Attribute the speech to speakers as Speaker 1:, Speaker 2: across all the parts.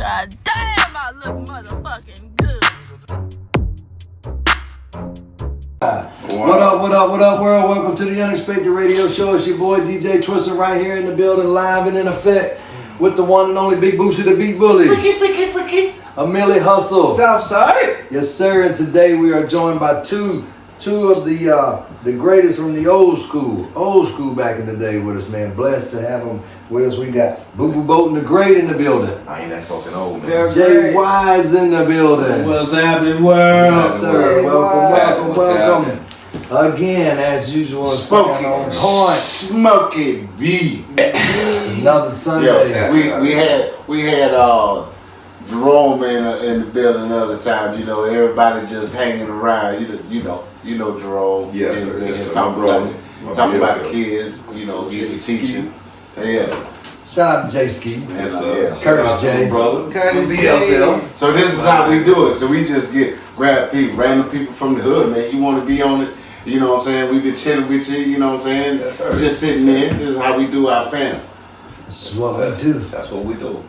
Speaker 1: God damn, I look motherfucking good.
Speaker 2: What up, world? Welcome to the Unexpected Radio Show. It's your boy DJ Twister right here in the building, live and in effect with the one and only Big Boosie, the Big Bully.
Speaker 3: Freaky.
Speaker 2: A Millie Hustle.
Speaker 3: Southside.
Speaker 2: Yes, sir. And today we are joined by two of the greatest from the old school back in the day with us, man. Blessed to have them with us. We got Boo Boo Bolton the Great in the building.
Speaker 4: I ain't that fucking old, man.
Speaker 2: Jay Wise in the building.
Speaker 3: What's happening, world?
Speaker 2: Yes, sir. Welcome. Again, as usual,
Speaker 4: Smoking
Speaker 2: on point.
Speaker 4: Smoking B.
Speaker 2: It's another Sunday.
Speaker 4: Yes, we had Jerome in the building another time. You know, everybody just hanging around. You know Jerome.
Speaker 5: Yes, sir. Yes, sir.
Speaker 4: Talking about the kids. You know, he's teaching. Yeah.
Speaker 2: Shout out to Jay Ski.
Speaker 4: Curtis
Speaker 2: J.
Speaker 5: Brother.
Speaker 3: BFL.
Speaker 4: So this is how we do it. So we just grab people, random people from the hood, man. You want to be on it? You know what I'm saying? We've been chilling with you. You know what I'm saying?
Speaker 5: Yes, sir.
Speaker 4: Just sitting there. This is how we do our family.
Speaker 2: This is what we do.
Speaker 5: That's what we do.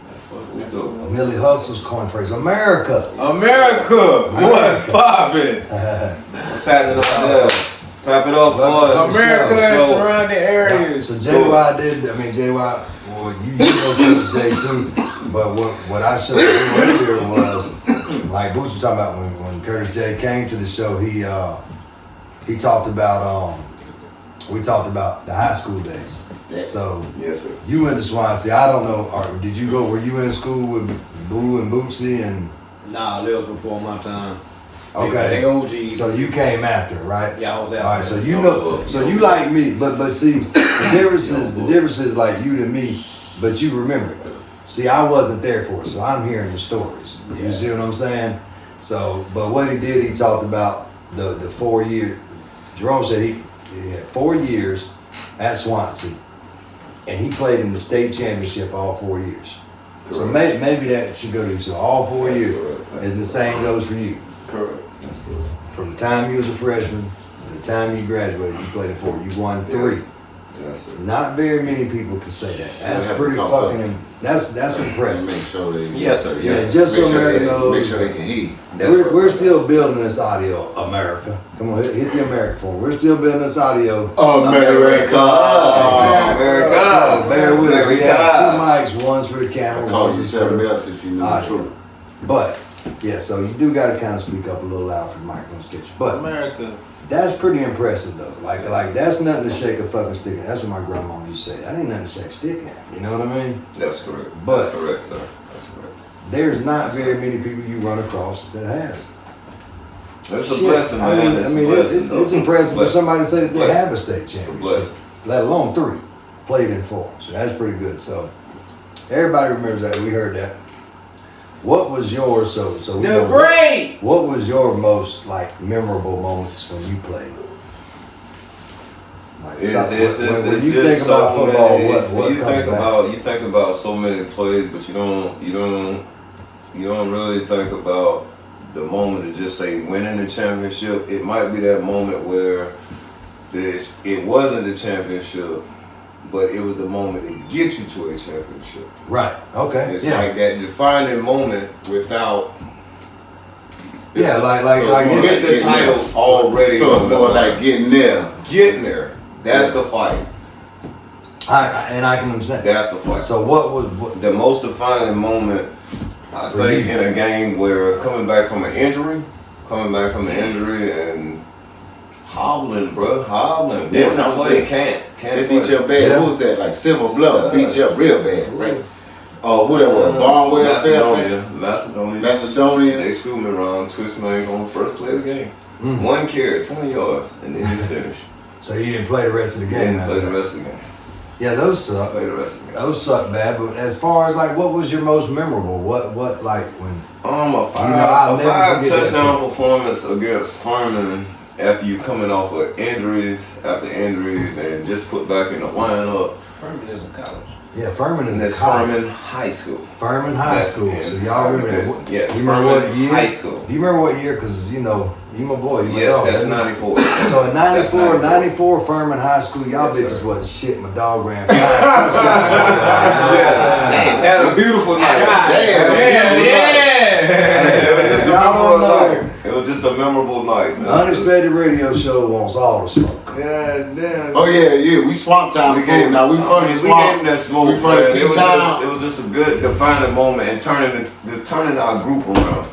Speaker 2: Millie Hustle's coin phrase. America.
Speaker 3: What's poppin'?
Speaker 5: What's happening over there? Clap it up for us.
Speaker 3: America and surrounding areas.
Speaker 2: So JY well, you know Curtis J too, but what I showed you earlier was, like Boots was talking about when Curtis J came to the show, he talked about, we talked about the high school days. So,
Speaker 5: yes, sir.
Speaker 2: You went to Swansea. I don't know, were you in school with Boo and Bootsy and?
Speaker 3: Nah, that was before my time.
Speaker 2: Okay.
Speaker 3: They OG.
Speaker 2: So you came after, right?
Speaker 3: Yeah, I was after.
Speaker 2: All right, so you know, so you like me, but see, the difference is like you to me, but you remember it. See, I wasn't there for it, so I'm hearing the stories. You see what I'm saying? So, but what he did, he talked about the 4 year. Jerome said he had 4 years at Swansea, and he played in the state championship all 4 years. Correct. So maybe that should go to you. So all 4 years, and the same goes for you.
Speaker 5: Correct. That's good.
Speaker 2: From the time you was a freshman to the time you graduated, you played it 4. You won 3.
Speaker 5: Yes, sir.
Speaker 2: Not very many people can say that. That's pretty fucking. That's impressive.
Speaker 4: Make sure they.
Speaker 5: Yes, sir.
Speaker 2: Yeah, just so America knows.
Speaker 4: Make sure they can hear.
Speaker 2: We're still building this audio, America. Come on, hit the America for me. We're still building this audio.
Speaker 4: America.
Speaker 2: So bear with us. We have 2 mics. One's for the camera.
Speaker 4: Call
Speaker 2: one's
Speaker 4: you
Speaker 2: for
Speaker 4: something
Speaker 2: the
Speaker 4: else if you know the truth.
Speaker 2: But yeah, so you do got to kind of speak up a little loud for the microphone's kitchen. But
Speaker 3: America.
Speaker 2: that's pretty impressive though. Like that's nothing to shake a fucking stick at. That's what my grandma used to say. That ain't nothing to shake a stick at. You know what I mean?
Speaker 5: That's correct.
Speaker 2: But
Speaker 5: that's correct, sir. That's correct.
Speaker 2: There's not very many people you run across that has.
Speaker 5: It's a blessing, man.
Speaker 2: It's impressive for somebody to say that they have a state championship,
Speaker 5: blessing.
Speaker 2: let alone 3, played in 4. So that's pretty good. So everybody remembers that. We heard that. What was yours? So we know,
Speaker 3: Great.
Speaker 2: What was your most like memorable moments when you played? Like, when you think about football, what
Speaker 5: you
Speaker 2: comes
Speaker 5: think
Speaker 2: back?
Speaker 5: you think about so many plays, but you don't really think about the moment to just say winning the championship. It might be that moment where it wasn't the championship, but it was the moment to get you to a championship.
Speaker 2: Right. Okay.
Speaker 5: It's like that defining moment without.
Speaker 2: Like
Speaker 5: you get the title already.
Speaker 4: So it's more like getting there.
Speaker 5: Getting there. That's the fight.
Speaker 2: I can understand.
Speaker 5: That's the fight.
Speaker 2: So what
Speaker 5: the most defining moment? I think in a game where coming back from an injury and hobbling.
Speaker 4: Yeah,
Speaker 5: One play can't.
Speaker 4: They beat you up bad.
Speaker 2: Yeah.
Speaker 4: Who was that? Like Silver Bluff beat you up real bad, right? Oh, who that was? Barnwell? Macedonia.
Speaker 5: They screwed me around, twist me on the first play of the game. 1 carry, 20 yards, and then you finish.
Speaker 2: So you didn't play the rest of the game?
Speaker 5: Didn't play the rest of the game.
Speaker 2: Yeah, those suck.
Speaker 5: Play the rest of the game.
Speaker 2: Those suck bad, but as far as like what was your most memorable? What like when?
Speaker 5: A
Speaker 2: I'll never
Speaker 5: five
Speaker 2: forget
Speaker 5: touchdown performance against Furman after you coming off of injuries and just put back in the lineup.
Speaker 3: Furman is a college.
Speaker 2: Yeah, Furman is
Speaker 5: That's Furman High School.
Speaker 2: Furman High School. So y'all remember that?
Speaker 5: Yes,
Speaker 2: you remember
Speaker 5: Furman
Speaker 2: what year?
Speaker 5: High School.
Speaker 2: Do you remember what year? Because you know, you my boy. You my
Speaker 5: Yes,
Speaker 2: dog,
Speaker 5: that's 94.
Speaker 2: So in 94,
Speaker 5: 94
Speaker 2: Furman High School, y'all
Speaker 5: Yes,
Speaker 2: bitches
Speaker 5: sir.
Speaker 2: wasn't shit. My dog ran 5 touchdowns.
Speaker 5: Hey, had a beautiful night.
Speaker 4: Damn.
Speaker 5: memorable night, man.
Speaker 2: Unexpected radio show wants all the smoke.
Speaker 5: God damn.
Speaker 4: Oh yeah, we swamp time people now. We from the
Speaker 5: We
Speaker 4: swamp.
Speaker 5: gave him that smoke,
Speaker 4: We from the
Speaker 5: man.
Speaker 4: P-Town.
Speaker 5: It was just a good defining moment and turning our group around.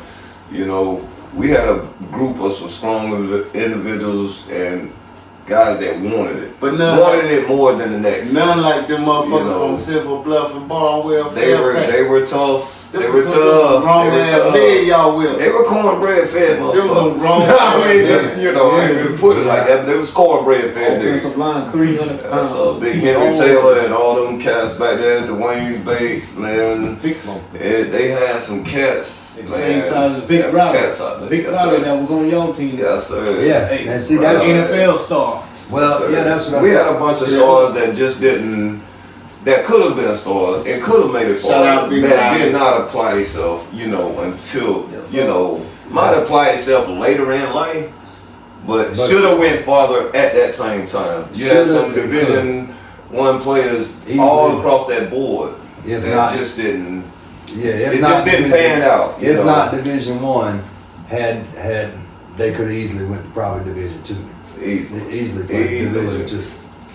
Speaker 5: You know, we had a group of some strong individuals and guys that wanted it.
Speaker 4: But none
Speaker 5: wanted it more than the next.
Speaker 4: None like them motherfuckers
Speaker 5: You know.
Speaker 4: from Silver Bluff and Barnwell.
Speaker 5: They were tough. They were tough.
Speaker 4: Wrong
Speaker 5: They were
Speaker 4: ass
Speaker 5: tough.
Speaker 4: bed y'all with.
Speaker 5: They were cornbread fed motherfuckers.
Speaker 4: Them some wrong
Speaker 5: I mean, just, you know, I ain't even put it like that. They was cornbread fed niggas.
Speaker 6: Offensive line, 300
Speaker 5: That's
Speaker 6: pounds.
Speaker 5: Big Henry Taylor and all them cats back there, Dwayne Bates, man.
Speaker 6: Big one.
Speaker 5: They had some cats.
Speaker 6: Same
Speaker 5: Man.
Speaker 6: size as Big
Speaker 5: That's
Speaker 6: Robert.
Speaker 5: cats out there.
Speaker 6: Big
Speaker 5: Yes,
Speaker 6: Robert
Speaker 5: sir.
Speaker 6: that was on your team.
Speaker 5: Yes, sir.
Speaker 2: Yeah,
Speaker 6: Hey,
Speaker 2: and see that's
Speaker 6: NFL star.
Speaker 2: well,
Speaker 5: Yes,
Speaker 2: yeah,
Speaker 5: sir.
Speaker 2: that's what I
Speaker 5: We
Speaker 2: said.
Speaker 5: had a bunch of stars that just didn't. That could have been stars and could have made it
Speaker 4: Shout
Speaker 5: far.
Speaker 4: out Big
Speaker 5: That
Speaker 4: Robert.
Speaker 5: did not apply itself, you know, until
Speaker 6: Yes, sir.
Speaker 5: you know might apply itself later in life, but
Speaker 2: But-
Speaker 5: should have went farther at that same time. You had
Speaker 2: Shoulda,
Speaker 5: some
Speaker 2: it
Speaker 5: Division I players
Speaker 2: Easily.
Speaker 5: all across that board
Speaker 2: If
Speaker 5: that
Speaker 2: not,
Speaker 5: just didn't.
Speaker 2: yeah, if
Speaker 5: It
Speaker 2: not
Speaker 5: just didn't
Speaker 2: Division-
Speaker 5: pan out. you
Speaker 2: If
Speaker 5: know.
Speaker 2: not Division One, had they could have easily went to probably Division Two.
Speaker 5: Easy.
Speaker 2: They easily played
Speaker 5: Easily.
Speaker 2: Division Two.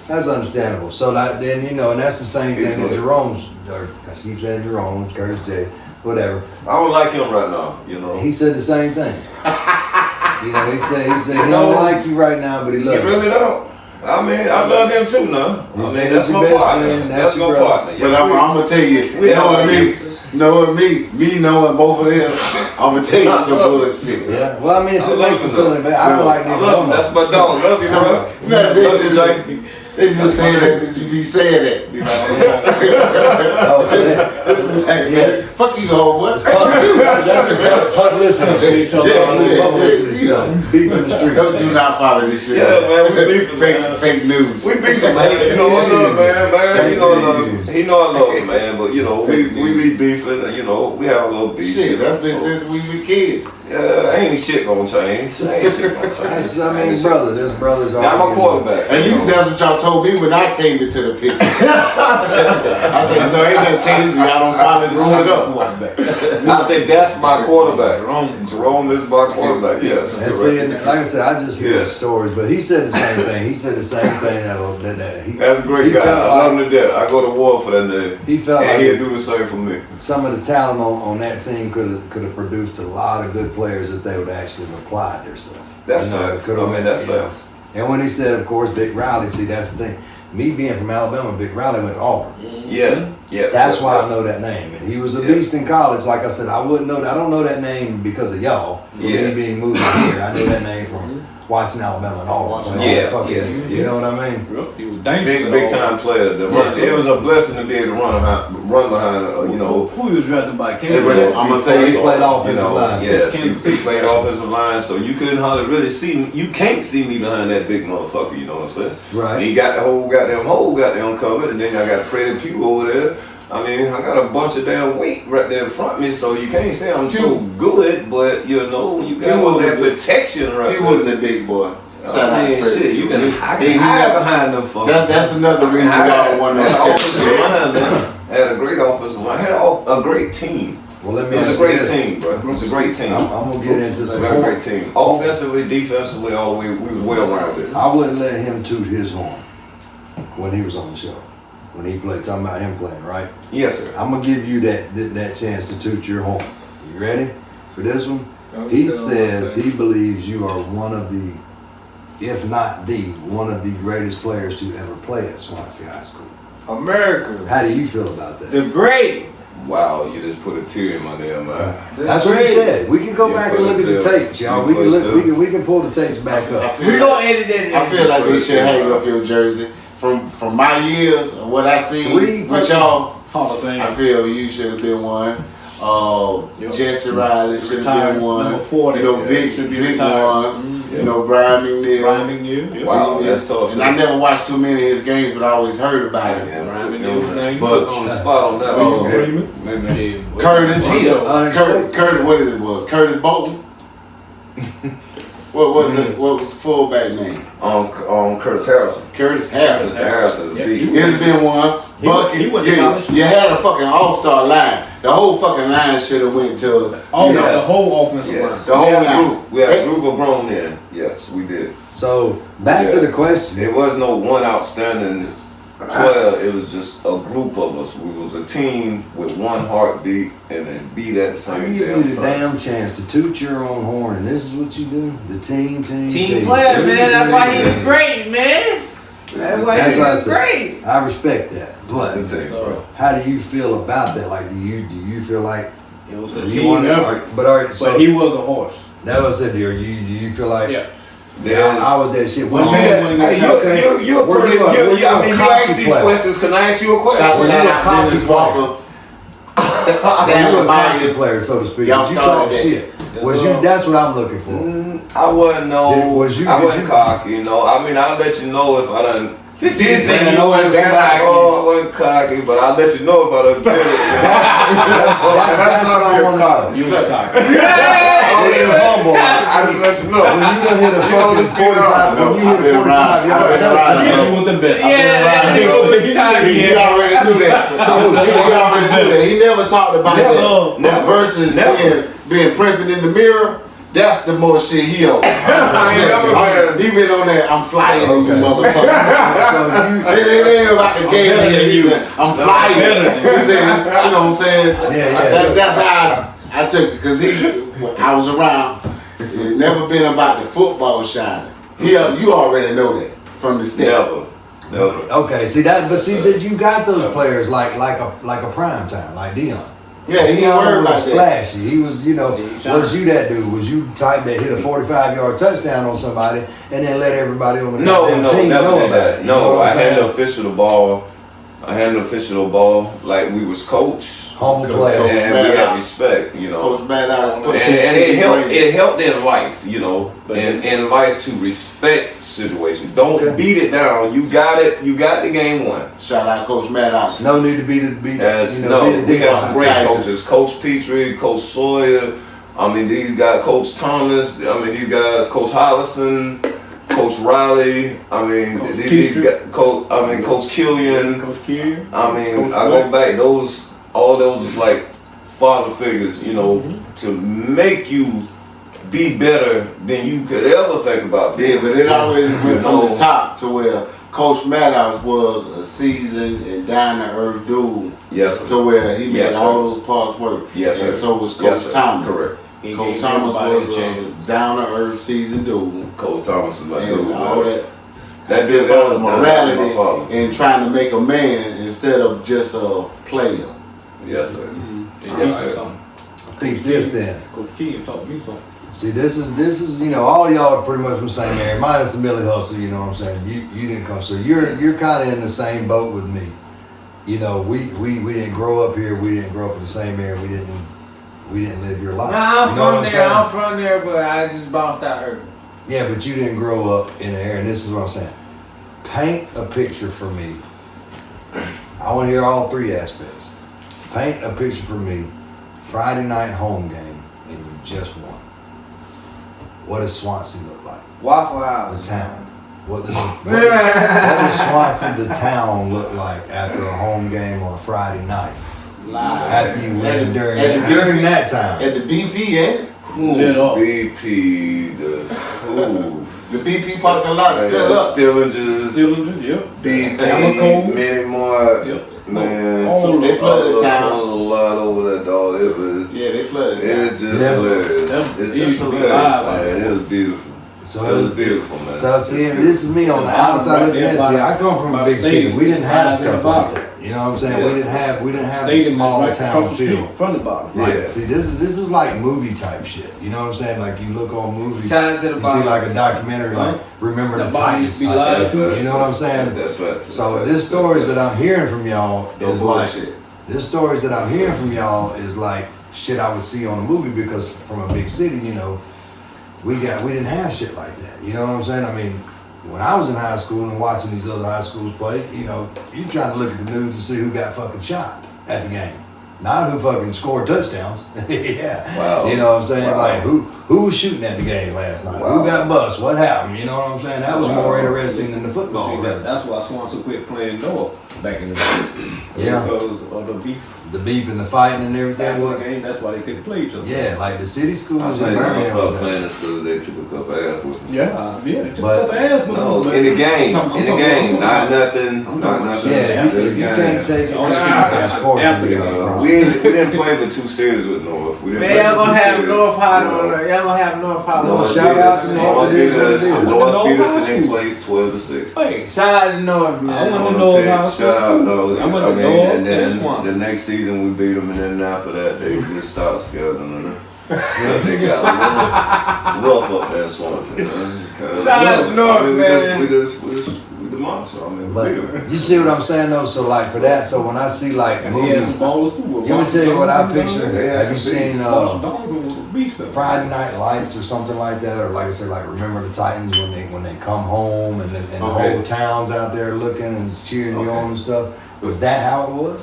Speaker 2: That's understandable. So that then you know, and that's the same thing that
Speaker 5: Easily.
Speaker 2: Jerome's. Or I keep saying Jerome, Curtis J, whatever.
Speaker 5: I don't like him right now, you know.
Speaker 2: He said the same thing. You know, he said he don't like you right now, but he
Speaker 5: He
Speaker 2: loves you.
Speaker 5: really don't. I mean, I love him too now. I
Speaker 2: He's
Speaker 5: mean, that's
Speaker 2: your
Speaker 5: my
Speaker 2: best
Speaker 5: partner.
Speaker 2: friend,
Speaker 5: That's
Speaker 2: that's
Speaker 5: my
Speaker 2: your brother.
Speaker 5: partner.
Speaker 4: But I'm gonna tell you,
Speaker 5: We have
Speaker 4: knowing me,
Speaker 5: differences.
Speaker 4: knowing me knowing both of them, I'm gonna tell you some bullshit.
Speaker 2: Yeah. Well, I mean, if
Speaker 5: I
Speaker 2: it
Speaker 5: love
Speaker 2: makes him
Speaker 5: him,
Speaker 2: feeling bad, I don't
Speaker 4: though.
Speaker 2: like
Speaker 5: I
Speaker 2: Nick
Speaker 5: love him.
Speaker 2: Romo.
Speaker 5: That's my dog. Love you, bro.
Speaker 4: No, they
Speaker 5: Love you, Jake.
Speaker 4: just saying that you be saying that, you know.
Speaker 2: Oh, yeah.
Speaker 4: This is like,
Speaker 2: Yeah.
Speaker 4: man, fuck you, homeboy.
Speaker 2: That's the publicity. Publicity stuff. Beef in the street.
Speaker 4: Those do not follow this shit.
Speaker 5: Yeah, man, we beefing, man.
Speaker 4: Fake news.
Speaker 5: We beefing, man. You know I love him, man. You know I love him. He know I love him, man. But you know we be beefing. And, you know we have a little beef.
Speaker 4: Shit, that's been since we were kids.
Speaker 5: Yeah, ain't shit gonna change. Ain't shit gonna change.
Speaker 2: That's, I mean, brothers. That's brothers.
Speaker 5: I'm a quarterback.
Speaker 4: At
Speaker 5: you
Speaker 4: least
Speaker 5: know.
Speaker 4: that's what y'all told me when I came into the picture. I said, so ain't nothing changed. Y'all don't follow this shit up.
Speaker 5: I said that's my quarterback. Jerome is my quarterback. Yes.
Speaker 2: And see, and like I said, I just hear
Speaker 5: Yeah.
Speaker 2: stories, but he said the same thing. He said the same thing that he.
Speaker 5: That's a great
Speaker 2: he
Speaker 5: guy.
Speaker 2: felt
Speaker 5: I love him to death. I go to war for that nigga.
Speaker 2: He felt
Speaker 5: And
Speaker 2: like
Speaker 5: he'll do the same for me.
Speaker 2: some of the talent on that team could have produced a lot of good players if they would actually have applied themselves.
Speaker 5: That's
Speaker 2: You know, it
Speaker 5: facts.
Speaker 2: could have
Speaker 5: I mean,
Speaker 2: went,
Speaker 5: that's
Speaker 2: you know.
Speaker 5: facts.
Speaker 2: And when he said, of course, Big Riley, see, that's the thing. Me being from Alabama, Big Riley went to Auburn.
Speaker 5: Yeah. Yeah.
Speaker 2: That's why I know that name. And he was a
Speaker 5: Yeah.
Speaker 2: beast in college. Like I said, I wouldn't know. I don't know that name because of y'all. For
Speaker 5: Yeah.
Speaker 2: me being moving here, I know that name from watching Alabama and Auburn. play
Speaker 5: Yeah,
Speaker 2: all the fucking
Speaker 5: yes,
Speaker 2: years. You
Speaker 5: yeah.
Speaker 2: know what I mean?
Speaker 6: He was dangerous.
Speaker 5: Big time player. It was a blessing to be able to run behind. You know.
Speaker 6: Who he was drafted by?
Speaker 4: I'm gonna say
Speaker 2: He
Speaker 4: he
Speaker 2: played
Speaker 5: You
Speaker 2: offensive
Speaker 5: know,
Speaker 2: line.
Speaker 5: yes,
Speaker 6: Kansas
Speaker 5: he
Speaker 6: City.
Speaker 5: played offensive line, so you couldn't hardly really see me. You can't see me behind that big motherfucker. You know what I'm saying?
Speaker 2: Right.
Speaker 5: And he got the whole goddamn covered, and then I got Freddie Pugh over there. I mean, I got a bunch of damn weight right there in front of me, so you can't say I'm so good, but you know, you got all that protection right
Speaker 4: He
Speaker 5: there.
Speaker 4: was a big boy. Shout out
Speaker 5: I mean,
Speaker 4: Fred.
Speaker 5: shit, you can
Speaker 4: He-
Speaker 5: hide
Speaker 4: he-
Speaker 5: behind them fuckers.
Speaker 4: That's another reason y'all won those
Speaker 5: Had an offensive
Speaker 4: championships.
Speaker 5: line, man. Had a great offensive line. Had a great team.
Speaker 2: Well, let me
Speaker 5: It was
Speaker 2: ask
Speaker 5: a
Speaker 2: you
Speaker 5: great
Speaker 2: this.
Speaker 5: team, bro. It was a great team.
Speaker 2: I'm gonna get into
Speaker 5: We
Speaker 2: some
Speaker 5: had a
Speaker 2: more.
Speaker 5: great team. Offensively, defensively, all the way, we was well rounded.
Speaker 2: I wouldn't let him toot his horn when he was on the show. When he played, talking about him playing, right?
Speaker 5: Yes, sir.
Speaker 2: I'm gonna give you that chance to toot your horn. You ready for this one? He says he believes you are one of the, if not one of the greatest players to ever play at Swansea High School.
Speaker 3: America.
Speaker 2: How do you feel about that?
Speaker 3: The great.
Speaker 5: Wow, you just put a tear in my damn eye.
Speaker 2: That's what he said. We can go
Speaker 5: Yeah,
Speaker 2: back and look at the
Speaker 5: put it
Speaker 2: tapes, y'all.
Speaker 5: to-
Speaker 2: We can
Speaker 5: put it
Speaker 2: look.
Speaker 5: to-
Speaker 2: We can pull the tapes back
Speaker 4: I
Speaker 2: up.
Speaker 4: feel
Speaker 3: We
Speaker 4: like-
Speaker 3: gonna edit that in.
Speaker 4: I feel like
Speaker 5: Put
Speaker 4: they
Speaker 5: it
Speaker 4: should
Speaker 5: to-
Speaker 4: hang up your jersey. From my years and what I see
Speaker 2: Three
Speaker 4: with y'all,
Speaker 6: Hall of Fame.
Speaker 4: I feel you should have been one.
Speaker 6: Yep.
Speaker 4: Jesse Riley should have
Speaker 6: Retired,
Speaker 4: been one.
Speaker 6: number 40.
Speaker 4: You know,
Speaker 6: Yeah,
Speaker 4: Vic
Speaker 6: should be
Speaker 4: Vic
Speaker 6: retired.
Speaker 4: one. You know, Brian McNeil.
Speaker 6: Brian McNeil. Yeah.
Speaker 5: Wow, that's tough.
Speaker 4: And I never watched too many of his games, but I always heard about him.
Speaker 5: Yeah,
Speaker 6: Brian
Speaker 5: man.
Speaker 6: McNeil.
Speaker 5: You put on the spot on that
Speaker 4: Oh,
Speaker 5: one.
Speaker 6: Freeman.
Speaker 5: Maybe.
Speaker 4: Curtis
Speaker 2: Well,
Speaker 4: Hill.
Speaker 2: unexpected.
Speaker 4: Curtis, what is it was? Curtis Bolton? What was the fullback name?
Speaker 5: On Curtis Harrison.
Speaker 4: Curtis
Speaker 5: Curtis
Speaker 4: Harris.
Speaker 5: Harrison, the
Speaker 6: Yeah.
Speaker 5: beast.
Speaker 4: It'd have been one. Bucket,
Speaker 6: he went to college.
Speaker 4: you had a fucking all-star line. The whole fucking line should have went to
Speaker 6: The whole offensive line.
Speaker 5: Yes.
Speaker 4: The whole
Speaker 5: we had a
Speaker 4: line.
Speaker 5: group. We had a group of grown men. Yes, we did.
Speaker 2: So back to the question.
Speaker 5: There was no one outstanding player. It was just a group of us. We was a team with one heartbeat and then beat at the
Speaker 2: I
Speaker 5: same
Speaker 2: give
Speaker 5: damn
Speaker 2: you the
Speaker 5: time.
Speaker 2: damn chance to toot your own horn, and this is what you do. The team.
Speaker 3: Team player, man. That's why he was great, man. That's why
Speaker 2: That's
Speaker 3: he
Speaker 2: what I
Speaker 3: was
Speaker 2: said.
Speaker 3: great.
Speaker 2: I respect that, but
Speaker 5: It's the team, bro.
Speaker 2: how do you feel about that? Like, do you feel like
Speaker 6: It was a
Speaker 2: you
Speaker 6: team
Speaker 2: want
Speaker 6: effort.
Speaker 2: to? But all right, so
Speaker 6: But he was a horse.
Speaker 2: that was it. Do you feel like?
Speaker 6: Yeah.
Speaker 2: Yeah, I was that shit. Was
Speaker 6: Well,
Speaker 2: you
Speaker 6: man,
Speaker 2: that?
Speaker 6: when
Speaker 2: Okay.
Speaker 5: You're
Speaker 2: Were
Speaker 5: pretty.
Speaker 2: you a- were you
Speaker 5: I
Speaker 2: a
Speaker 5: mean, you
Speaker 2: cocky
Speaker 5: ask these
Speaker 2: player?
Speaker 5: questions. Can I ask you a question?
Speaker 4: Shout
Speaker 2: Were you a
Speaker 4: out
Speaker 2: cocky
Speaker 4: Dennis
Speaker 2: player?
Speaker 4: Walker.
Speaker 2: You
Speaker 4: Stanley
Speaker 2: were a cocky
Speaker 4: Myers.
Speaker 2: player, so to speak.
Speaker 4: Y'all
Speaker 2: But you
Speaker 4: started
Speaker 2: talk
Speaker 4: that.
Speaker 2: shit.
Speaker 6: Yes,
Speaker 2: Was
Speaker 6: sir.
Speaker 2: you? That's what I'm looking for.
Speaker 5: I wasn't no.
Speaker 2: Did- was you-
Speaker 5: I
Speaker 2: did
Speaker 5: wasn't
Speaker 2: you-
Speaker 5: cocky, you know. I mean, I'll let you know if I done.
Speaker 3: This
Speaker 5: did
Speaker 3: nigga said
Speaker 5: something.
Speaker 3: he wasn't
Speaker 5: That's
Speaker 3: cocky.
Speaker 5: all, I wasn't cocky, but I'll let you know if I done did it.
Speaker 2: That's what I want to know.
Speaker 6: You was cocky.
Speaker 2: When you're humble,
Speaker 5: I just let you know.
Speaker 2: when you done hit a
Speaker 5: You know,
Speaker 2: fucking
Speaker 5: let's be honest.
Speaker 2: 45, when you hit
Speaker 4: I've been
Speaker 2: a 45
Speaker 4: around.
Speaker 2: yard
Speaker 4: I've been
Speaker 2: touchdown,
Speaker 4: around.
Speaker 6: He was the best.
Speaker 3: Yeah,
Speaker 6: He
Speaker 3: he
Speaker 6: was
Speaker 3: was
Speaker 6: the
Speaker 3: cocky.
Speaker 4: He already knew that. He already knew that. He never talked about
Speaker 6: Yes,
Speaker 4: that.
Speaker 6: sir.
Speaker 4: That versus
Speaker 5: Never.
Speaker 4: being printed in the mirror. That's the more shit he owes. He been on that. I'm flying, you
Speaker 2: Okay.
Speaker 4: motherfucker.
Speaker 2: so
Speaker 4: It ain't about the game.
Speaker 6: better than
Speaker 4: He
Speaker 6: you.
Speaker 4: said, I'm flying. He
Speaker 6: better than you.
Speaker 4: said, you know what I'm saying?
Speaker 2: Yeah.
Speaker 4: That's how I took it. Because I was around. It never been about the football shining. You already know that from the stats.
Speaker 5: Never.
Speaker 2: okay, see that, but see that you got those players like a prime time, like Dion.
Speaker 4: Yeah, he ain't worried
Speaker 2: was
Speaker 4: about that.
Speaker 2: flashy. He was,
Speaker 6: he
Speaker 2: was
Speaker 6: shot.
Speaker 2: you that dude? Was you type that hit a 45-yard touchdown on somebody and then let everybody on the
Speaker 5: No,
Speaker 2: goddamn team
Speaker 5: never
Speaker 2: know
Speaker 5: did
Speaker 2: about
Speaker 5: that.
Speaker 2: it? You know
Speaker 5: No,
Speaker 2: what
Speaker 5: I
Speaker 2: I'm
Speaker 5: had
Speaker 2: saying?
Speaker 5: to official the ball. I had to official the ball like we was coach,
Speaker 2: Humble
Speaker 4: Coach
Speaker 2: player.
Speaker 4: Coach
Speaker 5: and we had respect, you know.
Speaker 4: Coach Badass put
Speaker 5: And it helped in life, you know,
Speaker 6: But-
Speaker 5: in life to respect situations. Don't beat it down. You got it. You got the game won.
Speaker 4: Shout out Coach Maddox.
Speaker 2: No need to be the
Speaker 5: As
Speaker 2: you know,
Speaker 5: no,
Speaker 2: be
Speaker 5: we
Speaker 2: the
Speaker 5: got
Speaker 2: dick
Speaker 5: some
Speaker 2: on
Speaker 5: great
Speaker 4: Texas.
Speaker 5: coaches. Coach Petrie, Coach Sawyer. I mean, these guys, Coach Thomas. I mean, these guys, Coach Hollison, Coach Riley. I mean,
Speaker 6: Coach
Speaker 5: these
Speaker 6: Petrie.
Speaker 5: guys, Coach Killian.
Speaker 6: Coach Killian.
Speaker 5: I mean,
Speaker 6: Coach
Speaker 5: I
Speaker 6: White.
Speaker 5: go back. All those was like father figures, you know, to make you be better than you could ever think about.
Speaker 4: Yeah, but it always went from
Speaker 5: No.
Speaker 4: the top to where Coach Maddox was a seasoned and down to earth dude.
Speaker 5: Yes, sir.
Speaker 4: To where he made
Speaker 5: Yes, sir.
Speaker 4: all those parts work.
Speaker 5: Yes,
Speaker 4: And
Speaker 5: sir.
Speaker 4: so was Coach
Speaker 5: Yes, sir.
Speaker 4: Thomas.
Speaker 5: Correct.
Speaker 6: He
Speaker 4: Coach
Speaker 6: gave
Speaker 4: Thomas
Speaker 6: everybody
Speaker 4: was
Speaker 6: a
Speaker 4: a
Speaker 6: chance.
Speaker 4: down to earth seasoned dude.
Speaker 5: Coach Thomas was my dude.
Speaker 4: And all that.
Speaker 5: That
Speaker 4: Just
Speaker 5: dude,
Speaker 4: all the
Speaker 5: my
Speaker 4: morality
Speaker 5: father.
Speaker 4: and trying to make a man instead of just a player.
Speaker 5: Yes, sir.
Speaker 6: It
Speaker 5: Yes,
Speaker 6: teaches
Speaker 5: sir.
Speaker 6: something.
Speaker 2: Peep this then.
Speaker 6: Coach Killian taught me something.
Speaker 2: See, this is all of y'all are pretty much from the same area, minus the Millie Hustle. You know what I'm saying? You didn't come, so you're kind of in the same boat with me. You know, we didn't grow up here. We didn't grow up in the same area. We didn't live your life.
Speaker 3: Nah, I'm
Speaker 2: you know what
Speaker 3: from
Speaker 2: I'm
Speaker 3: there.
Speaker 2: saying?
Speaker 3: I'm from there, but I just bounced out early.
Speaker 2: Yeah, but you didn't grow up in the area, and this is what I'm saying. Paint a picture for me. I want to hear all three aspects. Paint a picture for me. Friday night home game, and you just won. What does Swansea look like?
Speaker 3: Waffle House.
Speaker 2: The town. What does Swansea, the town, look like after a home game on a Friday night?
Speaker 3: Live.
Speaker 2: After you win during
Speaker 4: At the
Speaker 2: that time.
Speaker 4: At the BP, ain't it?
Speaker 6: Lit up.
Speaker 5: BP,
Speaker 4: The BP parking lot filled up.
Speaker 5: Stillinger's,
Speaker 6: Stillinger's, yep.
Speaker 5: BP,
Speaker 6: Chemical.
Speaker 5: many more.
Speaker 6: Yep.
Speaker 5: Man,
Speaker 6: All
Speaker 4: They flooded the town.
Speaker 5: a lot over that dog. It was.
Speaker 4: Yeah, they flooded.
Speaker 5: It was just
Speaker 2: Yeah.
Speaker 5: hilarious.
Speaker 6: Them-
Speaker 5: It's
Speaker 6: it
Speaker 5: just
Speaker 6: used to be
Speaker 5: hilarious,
Speaker 6: live,
Speaker 5: man. It was beautiful.
Speaker 2: So
Speaker 5: It was beautiful, man.
Speaker 2: So see, this is me on the outside looking in. See, I come from a
Speaker 6: By
Speaker 2: big
Speaker 6: the
Speaker 2: city.
Speaker 6: stadium.
Speaker 2: We didn't have
Speaker 6: It's
Speaker 2: stuff
Speaker 6: by the
Speaker 2: like that. You know what I'm saying?
Speaker 5: Yes.
Speaker 2: We didn't have the
Speaker 6: Stadium is
Speaker 2: small
Speaker 6: right
Speaker 2: town
Speaker 6: across the
Speaker 2: feel.
Speaker 6: street from the bottom.
Speaker 2: Right.
Speaker 5: Yeah.
Speaker 2: See, this is like movie type shit. You know what I'm saying? Like you look on movies,
Speaker 3: Shout out to the
Speaker 2: you see
Speaker 3: bottom.
Speaker 2: like a documentary, like Remember the
Speaker 6: The body used
Speaker 2: Titans.
Speaker 6: to be live
Speaker 5: That's
Speaker 6: too.
Speaker 5: right.
Speaker 2: You know what I'm saying?
Speaker 5: That's right.
Speaker 2: So this stories that I'm hearing from y'all
Speaker 4: No
Speaker 2: is like
Speaker 4: bullshit.
Speaker 2: this stories that I'm hearing from y'all is like shit I would see on a movie because from a big city, you know, we didn't have shit like that. You know what I'm saying? I mean, when I was in high school and watching these other high schools play, you know, you trying to look at the news to see who got fucking shot at the game. Not who fucking scored touchdowns. Yeah.
Speaker 5: Wow.
Speaker 2: You know what I'm saying?
Speaker 5: Wow.
Speaker 2: Like who was shooting at the game last night?
Speaker 5: Wow.
Speaker 2: Who got bust? What happened? You know what I'm saying? That was
Speaker 5: Wow.
Speaker 2: more interesting than the football.
Speaker 6: See,
Speaker 2: really.
Speaker 6: that's why Swanson quit playing Noah. back in the day.
Speaker 2: Yeah.
Speaker 6: Because of the beef.
Speaker 2: The beef and the fighting and everything.
Speaker 6: After the
Speaker 2: What?
Speaker 6: game, that's why they couldn't play each other.
Speaker 2: Yeah, like the city
Speaker 5: I
Speaker 2: schools in
Speaker 5: think I
Speaker 2: Birmingham.
Speaker 5: started
Speaker 2: was
Speaker 5: playing in schools, they took a couple ass with me.
Speaker 6: Yeah, they took
Speaker 2: But-
Speaker 6: a couple ass with
Speaker 5: No,
Speaker 6: them,
Speaker 5: in the
Speaker 6: man.
Speaker 5: game,
Speaker 6: I'm
Speaker 5: in the
Speaker 6: talking
Speaker 5: game,
Speaker 6: about-
Speaker 5: not nothing,
Speaker 6: I'm
Speaker 5: not
Speaker 6: talking about-
Speaker 5: nothing.
Speaker 2: Yeah,
Speaker 5: after the
Speaker 2: you
Speaker 5: game.
Speaker 2: can't take it. Sports
Speaker 6: After the
Speaker 2: to
Speaker 6: game.
Speaker 2: be
Speaker 5: We didn't play but 2 series with North. We didn't
Speaker 3: Man,
Speaker 5: play
Speaker 3: y'all
Speaker 5: but
Speaker 3: gonna
Speaker 5: 2
Speaker 3: have
Speaker 5: series,
Speaker 3: North High
Speaker 5: you know.
Speaker 3: on there. Y'all gonna have North High
Speaker 2: No,
Speaker 3: on
Speaker 5: North
Speaker 2: shout out to
Speaker 5: Peterson,
Speaker 2: North.
Speaker 5: North
Speaker 2: It is what it
Speaker 5: Peterson,
Speaker 2: is.
Speaker 5: North
Speaker 6: North
Speaker 5: Peterson
Speaker 6: High
Speaker 5: in
Speaker 6: School.
Speaker 5: place 12-6.
Speaker 3: Hey, shout out to North, man.
Speaker 6: I went
Speaker 5: On
Speaker 6: to
Speaker 5: the
Speaker 6: North
Speaker 5: pitch,
Speaker 6: High
Speaker 5: shout out,
Speaker 6: School,
Speaker 5: no,
Speaker 6: too. I went
Speaker 5: I
Speaker 6: to
Speaker 5: mean,
Speaker 6: North
Speaker 5: and then
Speaker 6: and Swanson.
Speaker 5: the next season we beat them, and then after that they just stopped scheduling them. They got a little rough up there in Swanson, man. 'Cause,
Speaker 3: Shout out to North,
Speaker 5: I mean,
Speaker 3: man.
Speaker 5: We the monster. I mean, we
Speaker 2: But
Speaker 5: beat them.
Speaker 2: you see what I'm saying though? So like for that, so when I see like
Speaker 6: And he had
Speaker 2: movies,
Speaker 6: some ballers too.
Speaker 2: let me tell you what I picture.
Speaker 5: Yeah,
Speaker 2: Have you
Speaker 5: some
Speaker 2: seen
Speaker 6: Marshall Donaldson was a beast though.
Speaker 2: Friday Night Lights or something like that, or like I said, like Remember the Titans when they come home and the
Speaker 4: Okay.
Speaker 2: whole town's out there looking and cheering you on and stuff. Was that how it was?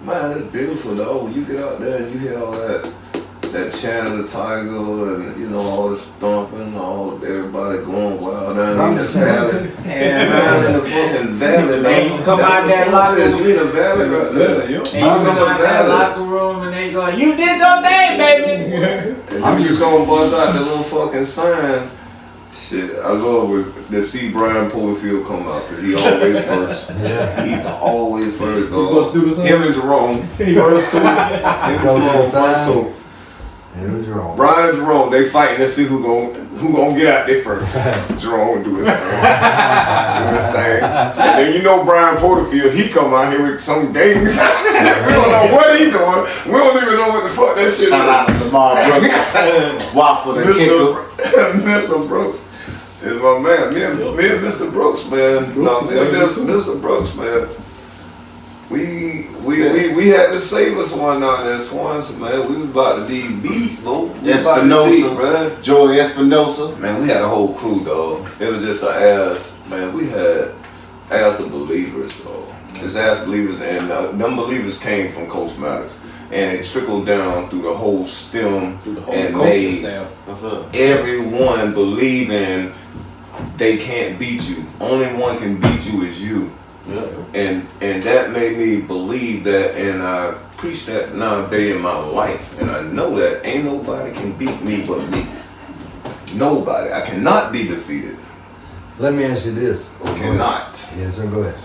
Speaker 5: Man, it's beautiful though. You get out there and you hear all that chant of the tiger and you know all the stomping, all everybody going wild down
Speaker 2: I'm
Speaker 5: in the
Speaker 2: just saying.
Speaker 5: valley.
Speaker 3: Yeah,
Speaker 5: Down in
Speaker 3: man.
Speaker 5: the fucking valley,
Speaker 3: Man,
Speaker 5: man.
Speaker 3: you come
Speaker 5: That's
Speaker 3: out
Speaker 5: what
Speaker 3: that
Speaker 5: someone
Speaker 3: locker
Speaker 5: says.
Speaker 3: room.
Speaker 5: You in the valley right there.
Speaker 3: And you
Speaker 2: I'm
Speaker 3: come
Speaker 2: in the
Speaker 3: out that
Speaker 5: valley.
Speaker 3: locker room and they going, you did your thing, baby.
Speaker 5: And then you come bust out the little fucking sign. Shit, I love when to see Brian Porterfield come out because he always first.
Speaker 2: Yeah.
Speaker 5: He's always first,
Speaker 6: You bust through the
Speaker 5: dog.
Speaker 6: sign?
Speaker 5: Him and Jerome, first two. Him and
Speaker 2: Go to the
Speaker 5: Jerome, first
Speaker 2: sign.
Speaker 5: two.
Speaker 2: It was wrong.
Speaker 5: Brian and Jerome, they fighting to see who gon' get out there first. Jerome do his thing. Do his thing. And then you know Brian Porterfield, he come out here with some games. Shit, we don't know what he doing. We don't even know what the fuck that shit
Speaker 4: Shout out to Lamar Brooks. Waffle the kicker.
Speaker 5: Mr. Brooks is my man. Me and Mr. Brooks, man. No, me and Mr. Brooks, man. We had to save us one out there, Swanson, man. We was about to be beat, bro. We was about to be beat,
Speaker 4: Espinosa.
Speaker 5: man.
Speaker 4: Joey Espinosa.
Speaker 5: Man, we had a whole crew, dog. It was just an ass, man. We had ass of believers, dog. Just ass believers, and them believers came from Coach Maddox, and it trickled down through the whole stem
Speaker 6: Through the whole
Speaker 5: and
Speaker 6: coaching
Speaker 5: made
Speaker 6: staff.
Speaker 4: What's up?
Speaker 5: everyone believing they can't beat you. Only one can beat you is you.
Speaker 4: Yeah.
Speaker 5: And that made me believe that, and I preach that nowadays in my life. And I know that ain't nobody can beat me but me. Nobody. I cannot be defeated.
Speaker 2: Let me ask you this.
Speaker 5: Cannot.
Speaker 2: Yes, sir. Go ahead.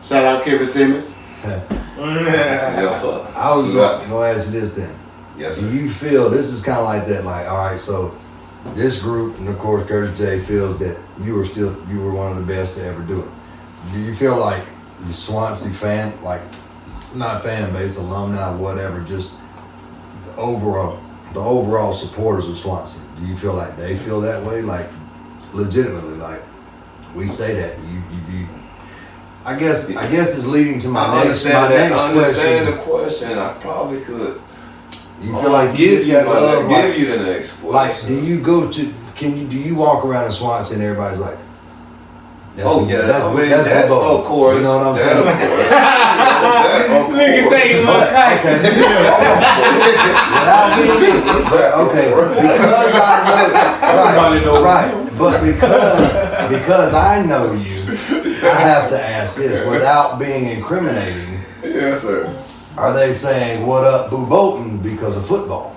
Speaker 4: Shout out Kevin Simmons.
Speaker 5: Yes, sir.
Speaker 2: I was
Speaker 5: Salute.
Speaker 2: gonna ask you this then.
Speaker 5: Yes,
Speaker 2: Do
Speaker 5: sir.
Speaker 2: you feel this is kind of like that? Like, all right, so this group, and of course, Coach J feels that you were one of the best to ever do it. Do you feel like the Swansea fan, like not fan base, alumni, whatever, just the overall supporters of Swansea? Do you feel like they feel that way, like legitimately, like we say that you I guess it's leading to my next
Speaker 5: understand
Speaker 2: question.
Speaker 5: the question. I probably could.
Speaker 2: You feel like you
Speaker 5: give
Speaker 2: get that love, like,
Speaker 5: give you the next question.
Speaker 2: like, do you go to? Do you walk around in Swansea and everybody's like,
Speaker 5: Oh yeah,
Speaker 2: that's
Speaker 5: I mean,
Speaker 2: that's
Speaker 5: that's
Speaker 2: football.
Speaker 5: of course.
Speaker 2: You know what I'm
Speaker 5: That,
Speaker 2: saying?
Speaker 5: of course. That, of
Speaker 3: Nigga
Speaker 5: course.
Speaker 3: say you
Speaker 2: But,
Speaker 3: look kite.
Speaker 2: okay, because I know, right, but because I know you, I have to ask this without being incriminating.
Speaker 5: Yes, sir.
Speaker 2: Are they saying what up, Boo Bolton, because of football?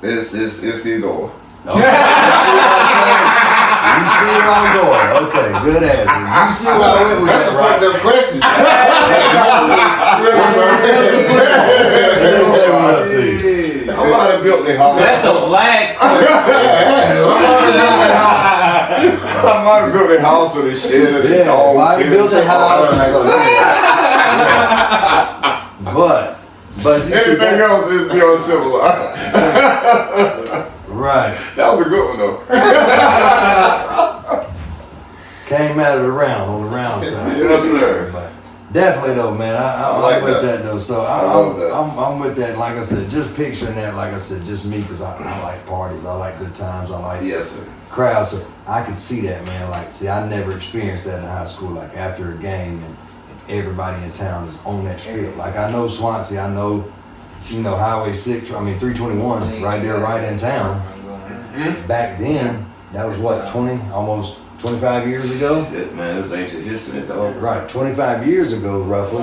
Speaker 5: It's either or.
Speaker 2: You see where I'm going? Okay, good answer. You see where I went with
Speaker 4: That's a
Speaker 2: that, right?
Speaker 4: fucked up question.
Speaker 2: They didn't say what up to you.
Speaker 5: I might have built me house.
Speaker 3: That's a black.
Speaker 5: I might have built a house with a shed and a
Speaker 2: Yeah,
Speaker 5: dog.
Speaker 2: might have built a house or
Speaker 5: something.
Speaker 2: something. But you see
Speaker 5: Everything
Speaker 2: that,
Speaker 5: else is beyond civil.
Speaker 2: right.
Speaker 5: That was a good one though.
Speaker 2: Came at it around on the round side.
Speaker 5: Yes, sir.
Speaker 2: But definitely though, man. I'm
Speaker 5: like
Speaker 2: with
Speaker 5: that.
Speaker 2: that though. So
Speaker 5: I love that.
Speaker 2: I'm with that. Like I said, just picturing that. Like I said, just me because I like parties. I like good times. I like
Speaker 5: Yes, sir.
Speaker 2: crowds. So I could see that, man. Like, see, I never experienced that in high school. Like after a game and everybody in town is on that strip. Like I know Swansea. I know, Highway 6. I mean 321 right there, right in town. Back then, that was what 20, almost 25 years ago?
Speaker 5: Yeah, man, it was ancient history, dog.
Speaker 2: Right, 25 years ago, roughly.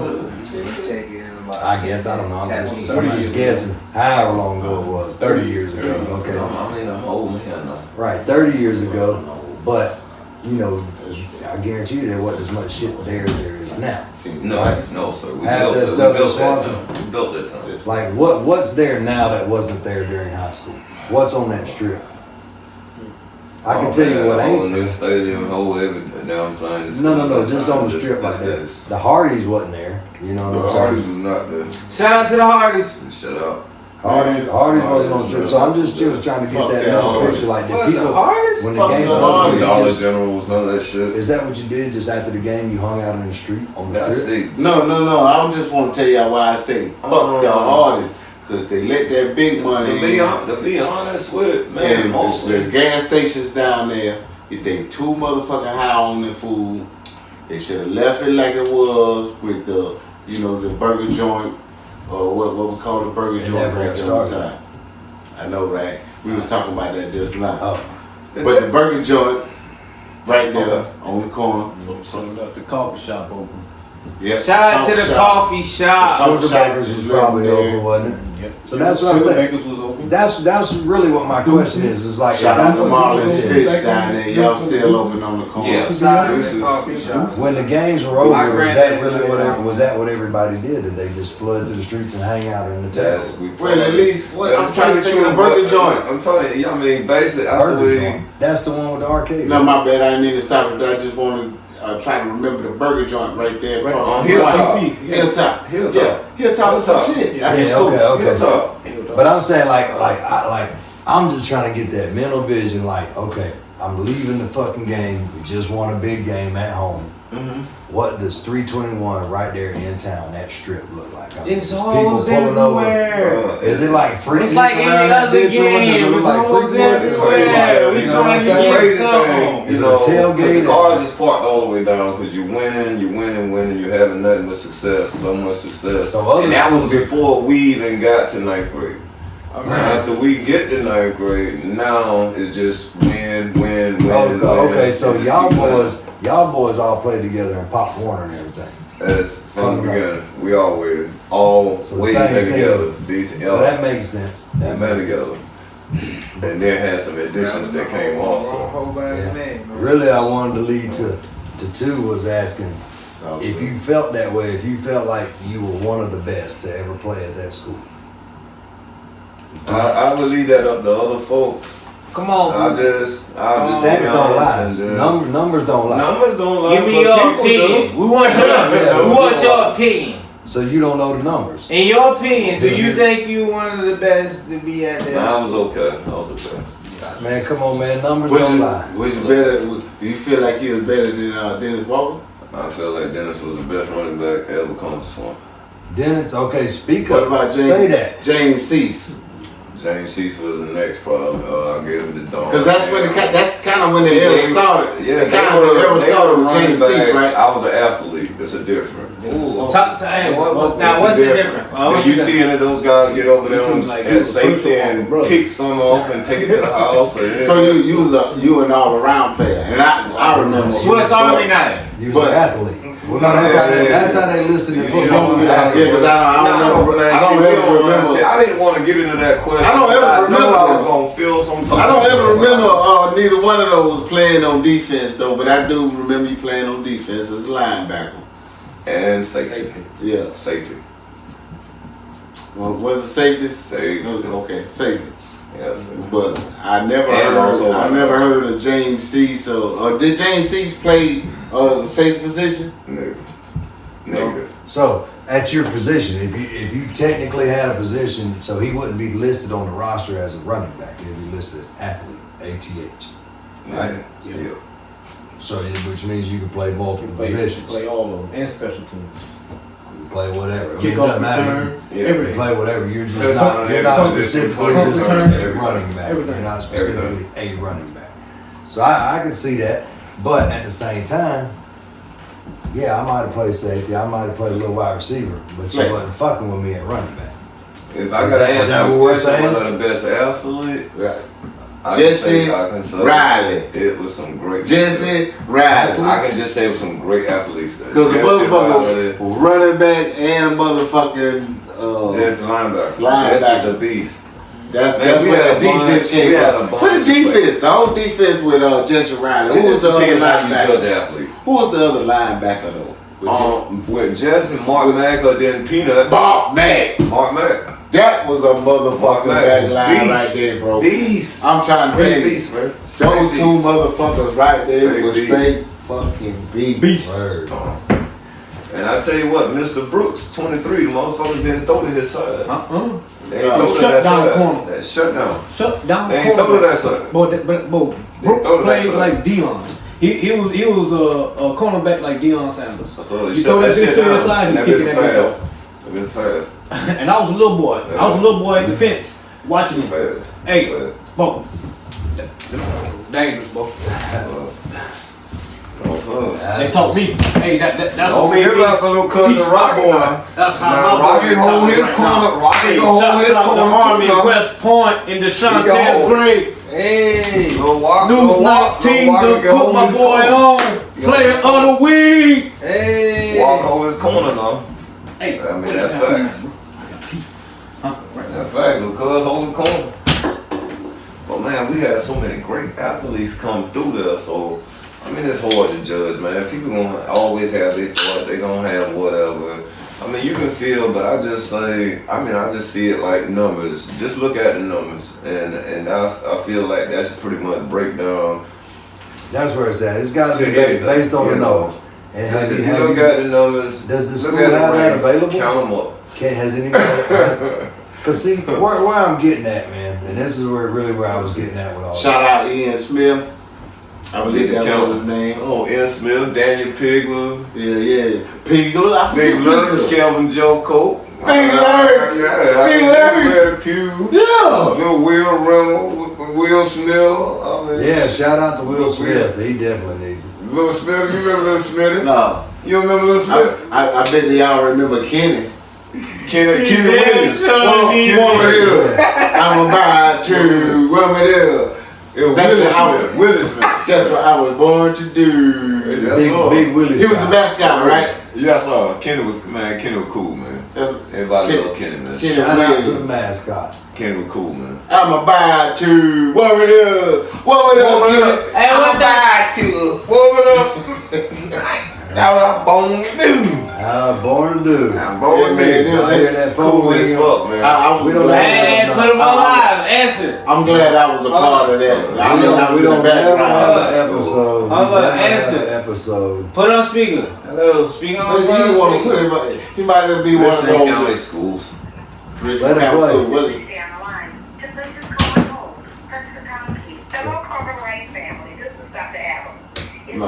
Speaker 2: I guess, I don't know, I'm just guessing however long ago it was, 30 years ago, okay.
Speaker 5: I mean, I'm old man now.
Speaker 2: Right, 30 years ago, but, you know, I guarantee you there wasn't as much shit there as there is now.
Speaker 5: No, sir. We
Speaker 2: Have
Speaker 5: built
Speaker 2: that
Speaker 5: that
Speaker 2: stuff in
Speaker 5: time.
Speaker 2: Swanson?
Speaker 5: We built that time.
Speaker 2: Like, what's there now that wasn't there during high school? What's on that strip? I can tell you what
Speaker 5: the whole
Speaker 2: ain't
Speaker 5: new
Speaker 2: there.
Speaker 5: stadium, whole everything. Now I'm playing this.
Speaker 2: No, just on the strip like that. The Hardys wasn't there, you know
Speaker 5: The
Speaker 2: what I'm
Speaker 5: Hardys
Speaker 2: saying?
Speaker 5: was not there.
Speaker 3: Shout out to the Hardys.
Speaker 5: Shut up.
Speaker 2: Hardys wasn't on the strip, so I'm just trying to get
Speaker 4: Fuck
Speaker 2: that
Speaker 4: that
Speaker 2: mental
Speaker 4: Hardys.
Speaker 2: picture like
Speaker 3: Fuck
Speaker 2: that.
Speaker 3: the
Speaker 2: People,
Speaker 3: Hardys?
Speaker 2: when the
Speaker 4: Fuck
Speaker 2: game
Speaker 4: the
Speaker 2: was
Speaker 4: Hardys.
Speaker 2: over,
Speaker 5: Dollar
Speaker 2: you just-
Speaker 5: General was none of that shit.
Speaker 2: is that what you did? Just after the game, you hung out in the street on the
Speaker 5: Yeah, I
Speaker 2: strip?
Speaker 5: see.
Speaker 4: No. I just want to tell y'all why I say fuck the hardest. Because they let that big money
Speaker 5: To be honest with it, man,
Speaker 4: and the
Speaker 5: mostly.
Speaker 4: gas stations down there, if they too motherfucking high on their food, they should have left it like it was with the, the burger joint, or what we call the burger
Speaker 2: It
Speaker 4: joint
Speaker 2: never
Speaker 4: right
Speaker 2: got
Speaker 4: there on the
Speaker 2: started.
Speaker 4: side. I know, right? We was talking about that just now.
Speaker 2: Oh,
Speaker 4: But the burger joint, right there
Speaker 5: Okay.
Speaker 4: on the corner.
Speaker 6: Sold out the coffee shop open.
Speaker 4: Yeah.
Speaker 3: Shout out to the coffee shop.
Speaker 4: Coffee shop
Speaker 2: Sugar Bakers was
Speaker 4: is
Speaker 2: probably
Speaker 4: there.
Speaker 2: open, wasn't it?
Speaker 6: Yep.
Speaker 2: So that's what I'm
Speaker 6: Sugar
Speaker 2: saying.
Speaker 6: Bakers was open.
Speaker 2: That's really what my question is like, is
Speaker 4: Shout out
Speaker 2: that
Speaker 4: to
Speaker 2: what you
Speaker 4: Marlon's
Speaker 2: did?
Speaker 4: Fish down there. Y'all still open on the corner.
Speaker 5: Yeah.
Speaker 3: Shout out to
Speaker 5: This
Speaker 3: the
Speaker 5: is-
Speaker 3: coffee shop.
Speaker 2: When the games were over,
Speaker 3: My
Speaker 2: was
Speaker 3: granddad
Speaker 2: that really
Speaker 3: was there.
Speaker 2: was that what everybody did? Did they just flood to the streets and hang out in the town?
Speaker 5: Yes, we
Speaker 4: Well, at least, I'm trying to think of the burger joint.
Speaker 5: I'm telling you, I mean, basically, after
Speaker 2: Burger
Speaker 5: we.
Speaker 2: joint. That's the one with the arcade.
Speaker 4: No, my bad. I didn't mean to stop it. I just want to try to remember the burger joint right there.
Speaker 6: Right
Speaker 4: across
Speaker 5: on
Speaker 4: from
Speaker 5: Hilltop.
Speaker 4: Hilltop. Hilltop.
Speaker 5: Hilltop.
Speaker 4: Yeah. Hilltop was the
Speaker 5: Hilltop.
Speaker 4: shit.
Speaker 6: Yeah.
Speaker 4: After
Speaker 2: Yeah,
Speaker 4: school.
Speaker 2: okay.
Speaker 5: Hilltop.
Speaker 2: But I'm saying I'm just trying to get that mental vision. Like, okay, I'm leaving the fucking game. We just won a big game at home.
Speaker 5: Mhm.
Speaker 2: What does 321 right there in town, that strip, look like? I mean,
Speaker 3: It's
Speaker 2: there's
Speaker 3: always everywhere.
Speaker 2: Is it like free?
Speaker 3: It's like any other game. It's always everywhere. We
Speaker 2: You know what I'm
Speaker 3: trying to
Speaker 2: saying?
Speaker 3: get
Speaker 5: Crazy
Speaker 3: something.
Speaker 5: thing,
Speaker 2: Is
Speaker 5: you
Speaker 2: it a
Speaker 5: know,
Speaker 2: tailgate?
Speaker 5: the cars is parked all the way down because you're winning, you're having nothing but success, so much success.
Speaker 2: So other
Speaker 5: and that was
Speaker 2: schools-
Speaker 5: before we even got to ninth grade.
Speaker 3: Okay.
Speaker 5: After we get to ninth grade, now it's just win.
Speaker 2: Okay, so
Speaker 5: Just
Speaker 2: y'all
Speaker 5: keep winning.
Speaker 2: boys all played together in Pop Warner and everything.
Speaker 5: That's from the
Speaker 2: Coming up.
Speaker 5: beginning. We always
Speaker 2: So the same team.
Speaker 5: together. D to
Speaker 2: So
Speaker 5: L.
Speaker 2: that makes sense. That
Speaker 5: Man
Speaker 2: makes sense.
Speaker 5: together. And then had some additions that came also.
Speaker 2: Yeah. Really, I wanted to lead to two was asking
Speaker 4: So,
Speaker 2: if you felt that way, if you felt like you were one of the best to ever play at that school.
Speaker 5: I would leave that up to other folks.
Speaker 3: Come on.
Speaker 5: I just
Speaker 2: Stats
Speaker 5: be
Speaker 2: don't lie.
Speaker 5: honest and just-
Speaker 2: Numbers don't lie.
Speaker 5: Numbers don't lie.
Speaker 3: Give me
Speaker 5: but
Speaker 3: your
Speaker 5: people
Speaker 3: opinion.
Speaker 5: do.
Speaker 3: We want
Speaker 2: Yeah,
Speaker 3: your opinion.
Speaker 2: So you don't know the numbers.
Speaker 3: In your opinion, do
Speaker 2: Did
Speaker 3: you
Speaker 2: you-
Speaker 3: think you one of the best to be at that?
Speaker 5: Nah, I was okay.
Speaker 2: Man, come on, man. Numbers
Speaker 4: was
Speaker 2: don't
Speaker 4: you,
Speaker 2: lie.
Speaker 4: was you better? Do you feel like you was better than Dennis Walker?
Speaker 5: I feel like Dennis was the best running back ever come to Swan.
Speaker 2: Dennis, okay, speak
Speaker 4: What
Speaker 2: up.
Speaker 4: about James?
Speaker 2: Say that.
Speaker 4: James Cease.
Speaker 5: James Cease was the next problem. I gave him the dome.
Speaker 4: Because that's kind of when the
Speaker 5: See,
Speaker 4: era
Speaker 5: they-
Speaker 4: started.
Speaker 5: Yeah,
Speaker 4: the kind of the era started with James Cease, right?
Speaker 5: I was an athlete. It's a different.
Speaker 3: Top time. Now, what's the difference?
Speaker 5: When you see any of those guys get over there
Speaker 6: seems like he
Speaker 5: at
Speaker 6: was
Speaker 5: safety
Speaker 6: first of all,
Speaker 5: and
Speaker 6: brother.
Speaker 5: kick some off and take it to the house. Or
Speaker 4: So you an all around player, and I remember
Speaker 3: Swiss Army knife.
Speaker 2: You was
Speaker 4: But-
Speaker 2: an athlete. Well, no, that's how they listed the
Speaker 5: You
Speaker 2: football.
Speaker 5: know,
Speaker 4: Yeah, because I don't ever remember.
Speaker 5: I didn't want to get into that question.
Speaker 4: I don't ever
Speaker 5: I
Speaker 4: remember
Speaker 5: knew I was
Speaker 4: that.
Speaker 5: gonna feel some type.
Speaker 4: I don't
Speaker 5: of
Speaker 4: ever
Speaker 5: way.
Speaker 4: remember neither one of those playing on defense though, but I do remember you playing on defense as a linebacker.
Speaker 5: And safety.
Speaker 4: Yeah.
Speaker 5: Safety.
Speaker 4: Well, was it safety?
Speaker 5: Safety.
Speaker 4: It was, okay, safety.
Speaker 5: Yes.
Speaker 4: But I never
Speaker 5: And also
Speaker 4: heard of James Cease or did James Cease play safety position?
Speaker 5: Negative.
Speaker 2: So at your position, if you technically had a position, so he wouldn't be listed on the roster as a running back. He'd be listed as athlete, ATH. Right.
Speaker 5: Yeah.
Speaker 2: So which means you can play multiple
Speaker 6: Play
Speaker 2: positions.
Speaker 6: all of them and special teams.
Speaker 2: You can play whatever. I mean,
Speaker 6: Kick
Speaker 2: it
Speaker 6: off
Speaker 2: doesn't matter.
Speaker 6: return,
Speaker 5: Yeah.
Speaker 2: You
Speaker 6: everything.
Speaker 2: play whatever. You're just
Speaker 5: Touchdown,
Speaker 2: not. You're not
Speaker 5: everything.
Speaker 2: specifically
Speaker 6: Punt
Speaker 2: just
Speaker 6: return,
Speaker 2: a running back. You're
Speaker 6: everything.
Speaker 2: not specifically a running back. So I can see that, but at the same time, yeah, I might have played safety. I might have played a little wide receiver, but you
Speaker 4: Right.
Speaker 2: wasn't fucking with me at running back.
Speaker 5: If I
Speaker 2: Is
Speaker 5: got to
Speaker 2: that
Speaker 5: answer
Speaker 2: what
Speaker 5: the
Speaker 2: we're
Speaker 5: question,
Speaker 2: saying?
Speaker 5: one of the best athlete,
Speaker 4: Right. Jesse Riley.
Speaker 5: It was some great.
Speaker 4: Jesse Riley.
Speaker 5: I can just say it was some great athletes there.
Speaker 4: Because the motherfucker was running back and a motherfucking
Speaker 5: Jesse linebacker.
Speaker 4: Jesse
Speaker 5: the beast.
Speaker 4: That's where the defense came from. What the defense? The whole defense with Jesse Riley. Who was the other linebacker? Who was the other linebacker though?
Speaker 5: With Jesse, Mark Mack, or then Peanut.
Speaker 4: Mark Mack. That was a motherfucking back line right there, bro.
Speaker 5: Beast.
Speaker 4: I'm trying to tell you.
Speaker 5: Beast, bro.
Speaker 4: Those two motherfuckers right there was straight fucking beast.
Speaker 5: And I tell you what, Mr. Brooks, 23, the motherfuckers didn't throw to his side. They ain't throw to that side.
Speaker 6: Corner.
Speaker 5: That shut down.
Speaker 6: Shut down
Speaker 5: They ain't throw to that side.
Speaker 6: But Brooks played like Deion. He was a cornerback like Deion Sanders.
Speaker 5: So
Speaker 6: you throw that bitch to your side, he kicking that bitch off.
Speaker 5: That been fast.
Speaker 6: And I was a little boy. I was a little boy at the fence watching him. Hey, Bo. Dangerous, Bo. They taught me. Hey, that's
Speaker 5: what we about the little cousin Rock boy.
Speaker 6: That's how
Speaker 5: now Rocky hold his corner. Rocky hold his corner.
Speaker 6: Army West Point in Deshaunte's grade.
Speaker 4: Hey,
Speaker 6: New 19 to put my boy on. Player of the week.
Speaker 4: Hey,
Speaker 5: Walk hold his corner now.
Speaker 6: Hey,
Speaker 5: I mean that's facts. That's facts. Because hold the corner. But man, we had so many great athletes come through there, so. I mean, it's hard to judge, man. People gonna always have their thought. They gonna have whatever. I mean, you can feel, but I just say, I just see it like numbers. Just look at the numbers, and I feel like that's pretty much breakdown.
Speaker 2: That's where it's at. It's got to be based on the numbers. And
Speaker 5: have you look at the numbers?
Speaker 2: Does the school have that available?
Speaker 5: Count them up.
Speaker 2: Has anybody? Cause see, where I'm getting at, man, and this is where I was getting at with all.
Speaker 4: Shout out Ian Smith. I believe that was his name.
Speaker 5: Oh, Ian Smith, Daniel Pigler.
Speaker 4: Yeah. Pigler. I forget
Speaker 5: Pigler. Kelvin Joe Cope.
Speaker 4: Big Larry. Yeah.
Speaker 5: Little Will Rimmel, Will Smith.
Speaker 2: Yeah, shout out to Will Smith. He definitely needs it.
Speaker 5: Little Smith, you remember Little Smith?
Speaker 4: No.
Speaker 5: You remember Little Smith?
Speaker 4: I bet y'all remember Kenny.
Speaker 5: Kenny Williams.
Speaker 4: I'm about to run it up.
Speaker 5: Willie Smith.
Speaker 4: That's what I was born to do.
Speaker 2: Big Willie Smith.
Speaker 4: He was the mascot, right?
Speaker 5: Yeah, I saw Kenny was cool, man. Everybody loved Kenny, man.
Speaker 2: Shout out to the mascot.
Speaker 5: Kenny was cool, man.
Speaker 4: I'm about to warm it up. Warm it up.
Speaker 1: Hey, what's that?
Speaker 5: Warm it up. That's what I'm born to do.
Speaker 2: I'm born to do.
Speaker 5: I'm born to do.
Speaker 2: I hear that phone
Speaker 5: cool as fuck, man.
Speaker 4: We don't
Speaker 1: have put him on live. Answer.
Speaker 4: I'm glad I was a part of that.
Speaker 2: We don't ever have an episode.
Speaker 1: Answer. Put it on speaker. Hello. Speak on
Speaker 4: you want to put him? He might be one of those
Speaker 5: county schools.
Speaker 4: Richmond County School. Willie.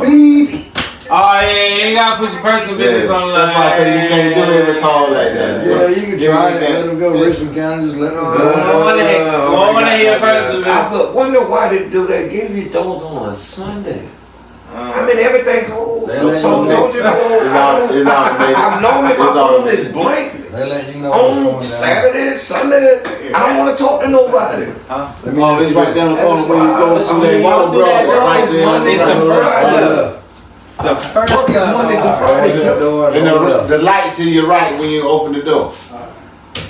Speaker 2: Beep.
Speaker 1: Oh yeah, you gotta put your personal business on the line.
Speaker 4: That's why I said you can't do every call like that.
Speaker 2: Yeah, you can try it. Let them go. Richmond County, just let them go.
Speaker 1: I want to hear personal business.
Speaker 5: I wonder why they do that. Give you those on a Sunday. I mean, everything's old. So don't you know?
Speaker 4: It's automated.
Speaker 5: I know my phone is blank.
Speaker 2: They let you know
Speaker 5: on Saturday, Sunday. I don't want to talk to nobody.
Speaker 4: It's right down the corner when you go through that water, bro. Right there.
Speaker 5: Monday's the first. The first is Monday through Friday.
Speaker 4: And the light to your right when you open the door.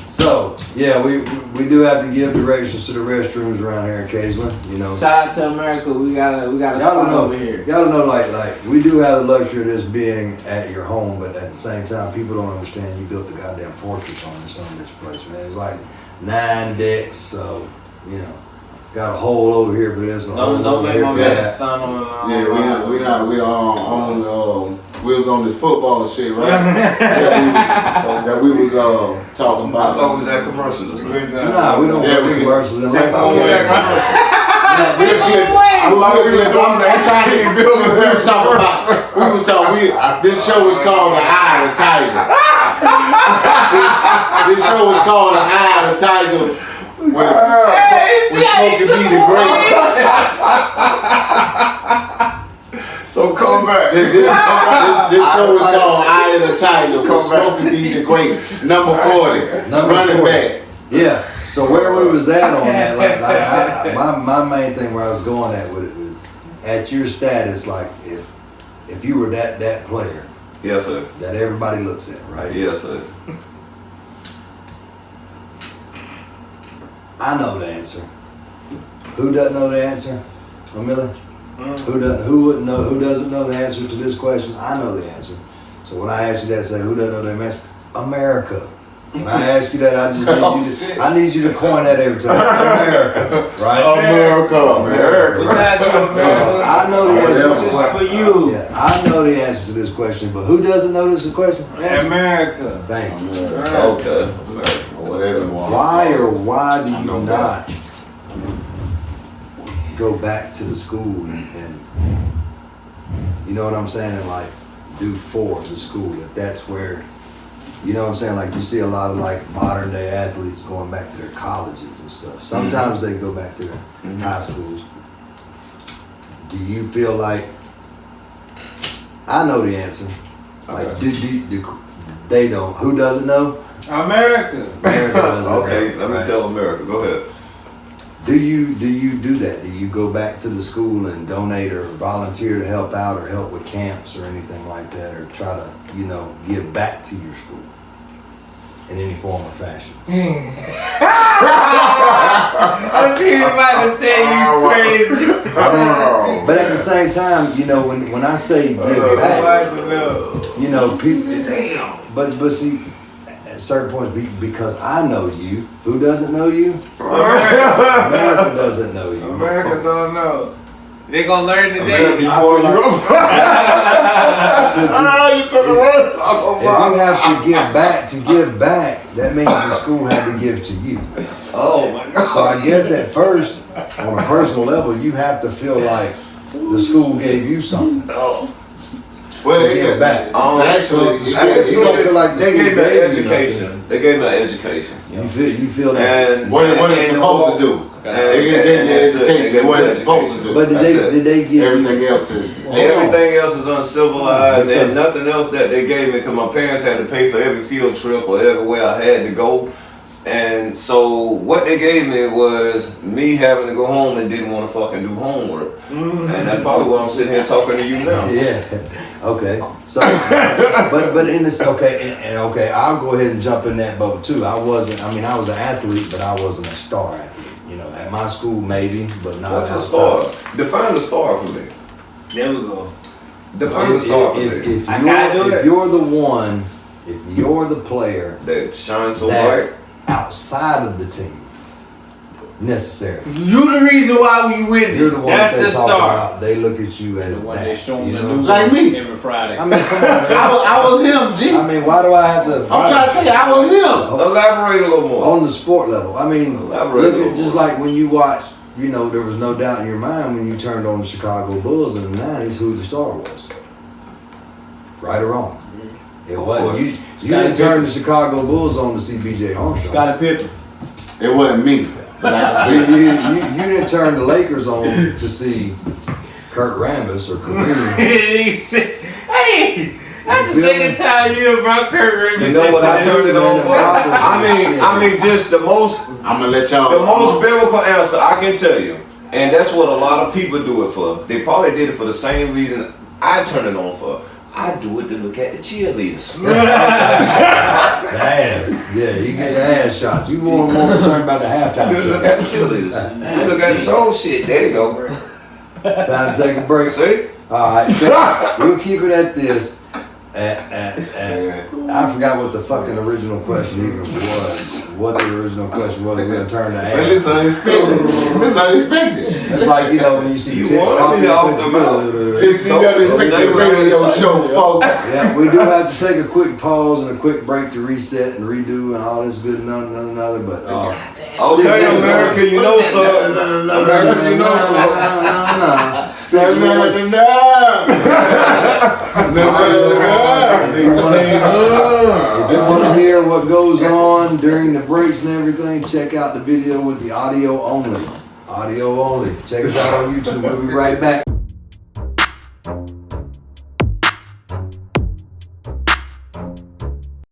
Speaker 2: So yeah, we do have to give directions to the restrooms around here occasionally. You know.
Speaker 1: Shout out to America. We got a spot over here.
Speaker 2: Y'all don't know like we do have the luxury of this being at your home, but at the same time, people don't understand you built a goddamn fortress on this place, man. It's like 9 decks, so you know. Got a hole over here for this.
Speaker 1: Don't make my man stand on.
Speaker 4: We was on this football shit, right? that we was talking about.
Speaker 5: I thought we was at commercials.
Speaker 2: Nah, we don't have commercials.
Speaker 5: I'm
Speaker 4: this show is called The Eye of the Tiger. This show is called The Eye of the Tiger. With Smokey B the Great.
Speaker 5: So come back.
Speaker 4: This show is called Eye of the Tiger with Smokey B the Great. Number 40. Running back.
Speaker 2: Yeah. So where we was at on that, my main thing where I was going at with it was at your status, like if you were that player.
Speaker 5: Yes, sir.
Speaker 2: That everybody looks at, right?
Speaker 5: Yes, sir.
Speaker 2: I know the answer. Who doesn't know the answer? Amelia? Who wouldn't know? Who doesn't know the answer to this question? I know the answer. So when I ask you that, say who doesn't know the answer? America. When I ask you that, I need you to coin that every time. America, right?
Speaker 4: America.
Speaker 2: I know the answer.
Speaker 3: This is for you.
Speaker 2: Yeah, I know the answer to this question, but who doesn't know this question?
Speaker 3: America.
Speaker 2: Thank you.
Speaker 5: Okay.
Speaker 4: Whatever you want.
Speaker 2: Why do you not go back to the school and you know what I'm saying, and like do 4 to school if that's where, you know what I'm saying, like you see a lot of like modern day athletes going back to their colleges and stuff. Sometimes they go back to their high schools. Do you feel like, I know the answer, like they don't, who doesn't know?
Speaker 3: America.
Speaker 2: America doesn't
Speaker 5: Okay,
Speaker 2: know,
Speaker 5: let me
Speaker 2: right?
Speaker 5: tell America. Go ahead.
Speaker 2: Do you do that? Do you go back to the school and donate or volunteer to help out or help with camps or anything like that, or try to, you know, give back to your school in any form or fashion?
Speaker 3: I see you about to say you crazy.
Speaker 2: But at the same time, you know, when I say give back, you know, people. But see, at certain points, because I know you. Who doesn't know you? America doesn't know you.
Speaker 3: America don't know. They gonna learn today.
Speaker 2: If you have to give back, that means the school had to give to you.
Speaker 5: Oh my God.
Speaker 2: So I guess at first, on a personal level, you have to feel like the school gave you something.
Speaker 4: Well,
Speaker 2: to give back.
Speaker 4: Actually,
Speaker 2: you don't feel like the
Speaker 5: they
Speaker 2: school
Speaker 5: gave me
Speaker 2: gave you
Speaker 5: education.
Speaker 2: nothing.
Speaker 5: They gave me education.
Speaker 2: You feel that.
Speaker 5: And
Speaker 4: what it's supposed to do. They get the education. What it's supposed to do.
Speaker 2: But did they give
Speaker 4: Everything
Speaker 2: you?
Speaker 4: else is.
Speaker 5: everything else is uncivilized,
Speaker 2: Because-
Speaker 5: and nothing else that they gave me, because my parents had to pay for every field trip or everywhere I had to go. And so what they gave me was me having to go home and didn't want to fucking do homework. And that's probably why I'm sitting here talking to you now.
Speaker 2: Yeah. Okay. So, but in this, okay, and okay, I'll go ahead and jump in that boat too. I was an athlete, but I wasn't a star athlete. You know, at my school maybe, but not.
Speaker 5: What's a
Speaker 2: outside.
Speaker 5: star? Define the star for me.
Speaker 3: There we go.
Speaker 5: Define the star for me.
Speaker 2: If
Speaker 3: I gotta do it.
Speaker 2: you're the one, if you're the player
Speaker 5: That shines so
Speaker 2: that
Speaker 5: bright.
Speaker 2: outside of the team, necessarily.
Speaker 3: You the reason why we winning.
Speaker 2: You're the one
Speaker 3: That's
Speaker 2: they
Speaker 3: the
Speaker 2: talk
Speaker 3: star.
Speaker 2: about. They look at you as
Speaker 6: The one
Speaker 2: that.
Speaker 6: they show
Speaker 2: You
Speaker 6: them the
Speaker 2: know?
Speaker 6: news
Speaker 4: Like me.
Speaker 6: every Friday.
Speaker 2: I mean, come on, man.
Speaker 4: I was him, G.
Speaker 2: I mean, why do I have to?
Speaker 4: I'm trying to tell you, I was him.
Speaker 5: Elaborate a little more.
Speaker 2: On the sport level, I mean,
Speaker 5: Elaborate
Speaker 2: look
Speaker 5: a
Speaker 2: at
Speaker 5: little
Speaker 2: just
Speaker 5: more.
Speaker 2: like when you watch. You know, there was no doubt in your mind when you turned on the Chicago Bulls in the '90s who the star was. Right or wrong? It wasn't. You didn't turn the Chicago Bulls on to see B.J. Armstrong.
Speaker 6: Scottie Pippen.
Speaker 4: It wasn't me. But like I
Speaker 2: You,
Speaker 4: said,
Speaker 2: you didn't turn the Lakers on to see Kurt Rambis or Kareem.
Speaker 3: Hey, that's the
Speaker 2: You feel me?
Speaker 3: second time you done brought Kurt Rambis.
Speaker 5: You know what I turned it on for?
Speaker 2: Shit.
Speaker 5: I mean, just the most
Speaker 4: I'm gonna let y'all.
Speaker 5: The most biblical answer I can tell you, and that's what a lot of people do it for. They probably did it for the same reason I turn it on for. I do it to look at the cheerleaders.
Speaker 2: The ass. Yeah, you get the ass shots. You more concerned about the halftime
Speaker 5: Look
Speaker 2: shot.
Speaker 5: at the cheerleaders. You look at this whole shit. There you go.
Speaker 2: Time to take a break.
Speaker 5: See?
Speaker 2: Alright, so we'll keep it at this. I forgot what the fucking original question even was. What the original question was. We're gonna turn the
Speaker 4: But
Speaker 2: ass.
Speaker 4: it's unexpected. It's unexpected.
Speaker 2: It's like, you know, when you see
Speaker 5: You
Speaker 2: tits
Speaker 5: wanted me
Speaker 2: popping
Speaker 5: to
Speaker 2: up.
Speaker 5: off the mouth.
Speaker 4: It's the unexpected radio show, folks.
Speaker 2: Yeah, we do have to take a quick pause and a quick break to reset and redo and all this good and another, but
Speaker 5: Okay, America, you know so. America, you know so.
Speaker 2: Stick with us. If you want to hear what goes on during the breaks and everything, check out the video with the audio only. Audio only. Check us out on YouTube. We'll be right back.